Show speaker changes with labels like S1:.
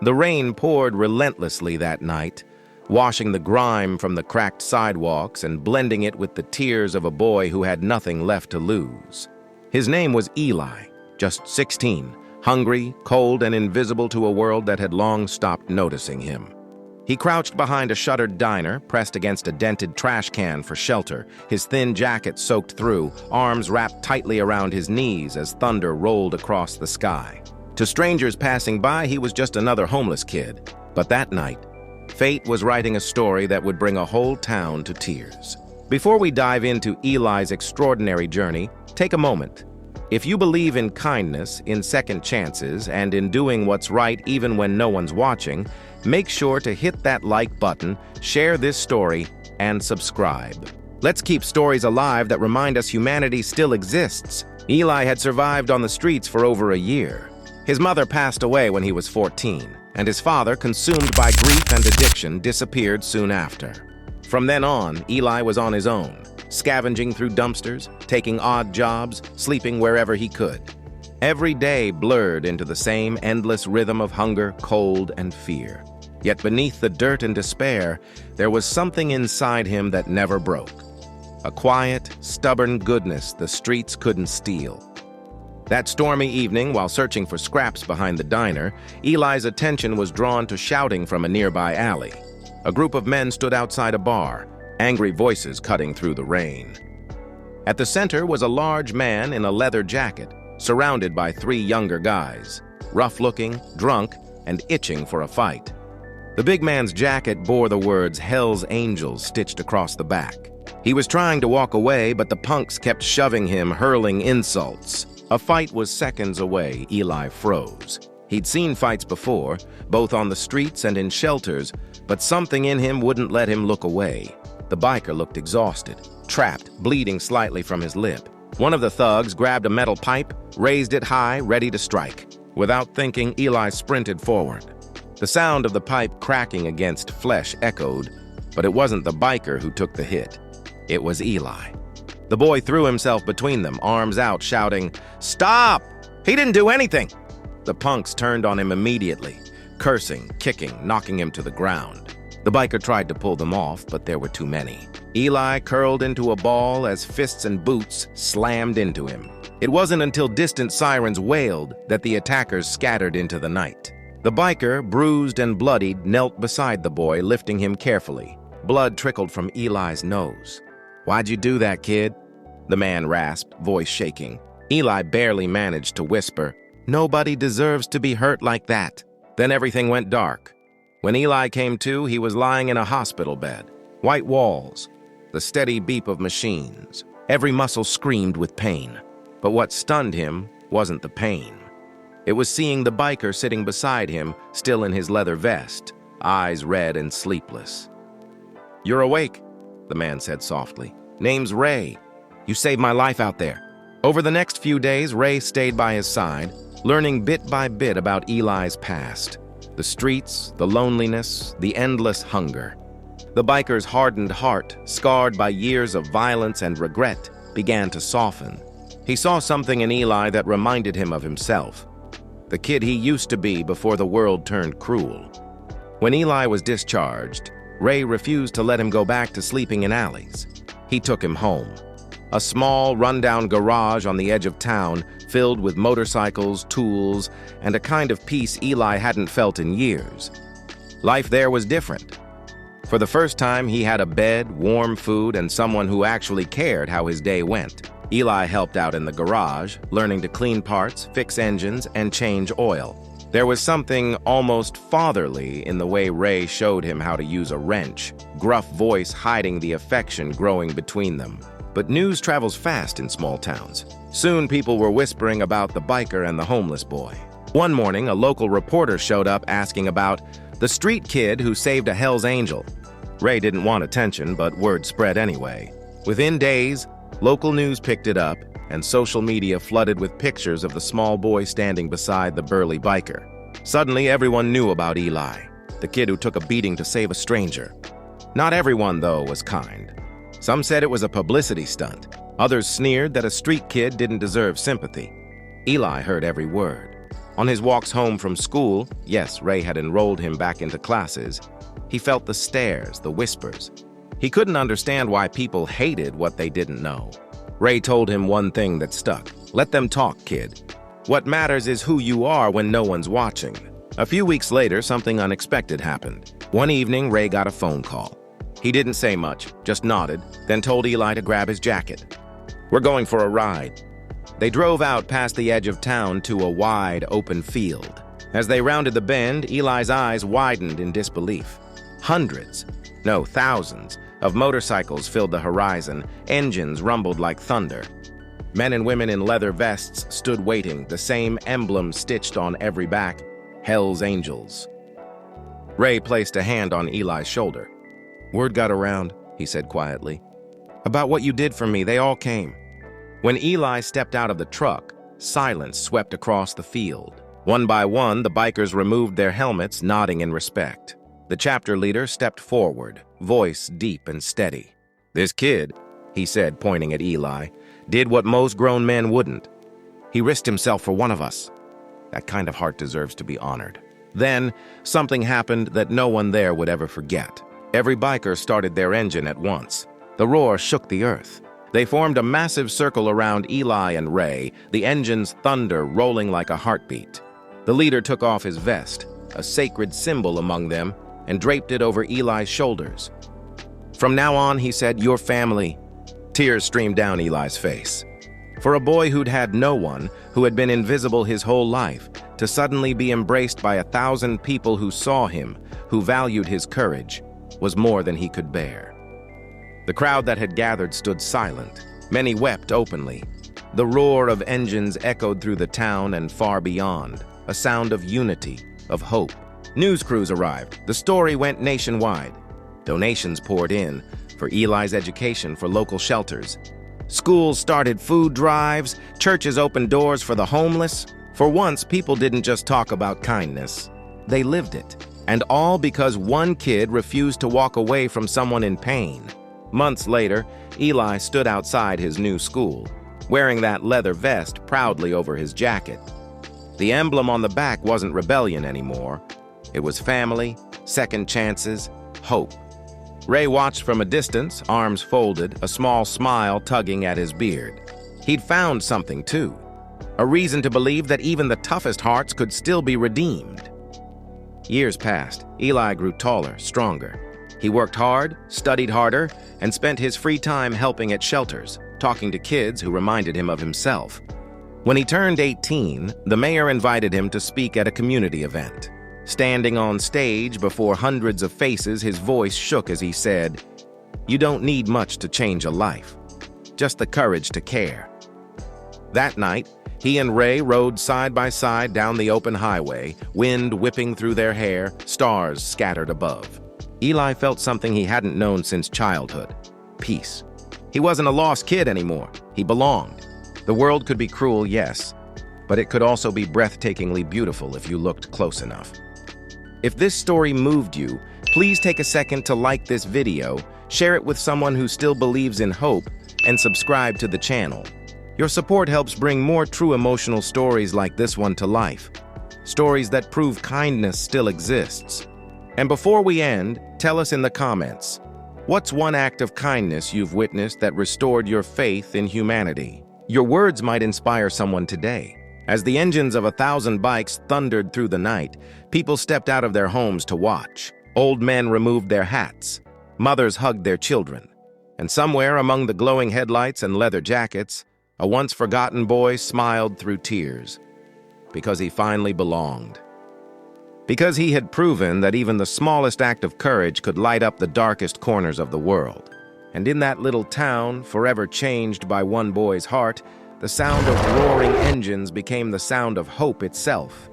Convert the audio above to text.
S1: The rain poured relentlessly that night, washing the grime from the cracked sidewalks and blending it with the tears of a boy who had nothing left to lose. His name was Eli, just 16, hungry, cold, and invisible to a world that had long stopped noticing him. He crouched behind a shuttered diner, pressed against a dented trash can for shelter, his thin jacket soaked through, arms wrapped tightly around his knees as thunder rolled across the sky. To strangers passing by, he was just another homeless kid. But that night, fate was writing a story that would bring a whole town to tears. Before we dive into Eli's extraordinary journey, take a moment. If you believe in kindness, in second chances, and in doing what's right even when no one's watching, make sure to hit that like button, share this story, and subscribe. Let's keep stories alive that remind us humanity still exists. Eli had survived on the streets for over a year. His mother passed away when he was 14, and his father, consumed by grief and addiction, disappeared soon after. From then on, Eli was on his own, scavenging through dumpsters, taking odd jobs, sleeping wherever he could. Every day blurred into the same endless rhythm of hunger, cold, and fear. Yet beneath the dirt and despair, there was something inside him that never broke. A quiet, stubborn goodness the streets couldn't steal. That stormy evening, while searching for scraps behind the diner, Eli's attention was drawn to shouting from a nearby alley. A group of men stood outside a bar, angry voices cutting through the rain. At the center was a large man in a leather jacket, surrounded by 3 younger guys, rough-looking, drunk, and itching for a fight. The big man's jacket bore the words "Hell's Angels" stitched across the back. He was trying to walk away, but the punks kept shoving him, hurling insults. A fight was seconds away. Eli froze. He'd seen fights before, both on the streets and in shelters, but something in him wouldn't let him look away. The biker looked exhausted, trapped, bleeding slightly from his lip. One of the thugs grabbed a metal pipe, raised it high, ready to strike. Without thinking, Eli sprinted forward. The sound of the pipe cracking against flesh echoed, but it wasn't the biker who took the hit. It was Eli. The boy threw himself between them, arms out, shouting, "Stop! He didn't do anything!" The punks turned on him immediately, cursing, kicking, knocking him to the ground. The biker tried to pull them off, but there were too many. Eli curled into a ball as fists and boots slammed into him. It wasn't until distant sirens wailed that the attackers scattered into the night. The biker, bruised and bloodied, knelt beside the boy, lifting him carefully. Blood trickled from Eli's nose. "Why'd you do that, kid?" the man rasped, voice shaking. Eli barely managed to whisper, "Nobody deserves to be hurt like that." Then everything went dark. When Eli came to, he was lying in a hospital bed. White walls, the steady beep of machines. Every muscle screamed with pain. But what stunned him wasn't the pain. It was seeing the biker sitting beside him, still in his leather vest, eyes red and sleepless. "You're awake," the man said softly. "Name's Ray. You saved my life out there." Over the next few days, Ray stayed by his side, learning bit by bit about Eli's past. The streets, the loneliness, the endless hunger. The biker's hardened heart, scarred by years of violence and regret, began to soften. He saw something in Eli that reminded him of himself, the kid he used to be before the world turned cruel. When Eli was discharged, Ray refused to let him go back to sleeping in alleys. He took him home. A small, rundown garage on the edge of town, filled with motorcycles, tools, and a kind of peace Eli hadn't felt in years. Life there was different. For the first time, he had a bed, warm food, and someone who actually cared how his day went. Eli helped out in the garage, learning to clean parts, fix engines, and change oil. There was something almost fatherly in the way Ray showed him how to use a wrench, gruff voice hiding the affection growing between them. But news travels fast in small towns. Soon people were whispering about the biker and the homeless boy. One morning, a local reporter showed up asking about the street kid who saved a Hell's Angel. Ray didn't want attention, but word spread anyway. Within days, local news picked it up, and social media flooded with pictures of the small boy standing beside the burly biker. Suddenly, everyone knew about Eli, the kid who took a beating to save a stranger. Not everyone, though, was kind. Some said it was a publicity stunt. Others sneered that a street kid didn't deserve sympathy. Eli heard every word. On his walks home from school, yes, Ray had enrolled him back into classes, he felt the stares, the whispers. He couldn't understand why people hated what they didn't know. Ray told him one thing that stuck. Let them talk, kid. What matters is who you are when no one's watching. A few weeks later, something unexpected happened. One evening, Ray got a phone call. He didn't say much, just nodded, then told Eli to grab his jacket. "We're going for a ride." They drove out past the edge of town to a wide, open field. As they rounded the bend, Eli's eyes widened in disbelief. Hundreds, no, thousands, of motorcycles filled the horizon. Engines rumbled like thunder. Men and women in leather vests stood waiting, the same emblem stitched on every back: Hell's Angels. Ray placed a hand on Eli's shoulder. "Word got around," he said quietly. "About what you did for me, they all came." When Eli stepped out of the truck, silence swept across the field. One by one, the bikers removed their helmets, nodding in respect. The chapter leader stepped forward, voice deep and steady. "This kid," he said, pointing at Eli, "did what most grown men wouldn't. He risked himself for one of us. That kind of heart deserves to be honored." Then, something happened that no one there would ever forget. Every biker started their engine at once. The roar shook the earth. They formed a massive circle around Eli and Ray, the engine's thunder rolling like a heartbeat. The leader took off his vest, a sacred symbol among them, and draped it over Eli's shoulders. "From now on," he said, "your family." Tears streamed down Eli's face. For a boy who'd had no one, who had been invisible his whole life, to suddenly be embraced by 1,000 people who saw him, who valued his courage, was more than he could bear. The crowd that had gathered stood silent. Many wept openly. The roar of engines echoed through the town and far beyond, a sound of unity, of hope. News crews arrived. The story went nationwide. Donations poured in for Eli's education, for local shelters. Schools started food drives. Churches opened doors for the homeless. For once, people didn't just talk about kindness. They lived it. And all because one kid refused to walk away from someone in pain. Months later, Eli stood outside his new school, wearing that leather vest proudly over his jacket. The emblem on the back wasn't rebellion anymore. It was family, second chances, hope. Ray watched from a distance, arms folded, a small smile tugging at his beard. He'd found something, too. A reason to believe that even the toughest hearts could still be redeemed. Years passed. Eli grew taller, stronger. He worked hard, studied harder, and spent his free time helping at shelters, talking to kids who reminded him of himself. When he turned 18, the mayor invited him to speak at a community event. Standing on stage before hundreds of faces, his voice shook as he said, "You don't need much to change a life, just the courage to care." That night, he and Ray rode side by side down the open highway, wind whipping through their hair, stars scattered above. Eli felt something he hadn't known since childhood: peace. He wasn't a lost kid anymore. He belonged. The world could be cruel, yes, but it could also be breathtakingly beautiful if you looked close enough. If this story moved you, please take a second to like this video, share it with someone who still believes in hope, and subscribe to the channel. Your support helps bring more true emotional stories like this one to life. Stories that prove kindness still exists. And before we end, tell us in the comments, what's one act of kindness you've witnessed that restored your faith in humanity? Your words might inspire someone today. As the engines of 1,000 bikes thundered through the night, people stepped out of their homes to watch. Old men removed their hats. Mothers hugged their children. And somewhere among the glowing headlights and leather jackets, a once-forgotten boy smiled through tears. Because he finally belonged. Because he had proven that even the smallest act of courage could light up the darkest corners of the world. And in that little town, forever changed by one boy's heart, the sound of roaring engines became the sound of hope itself.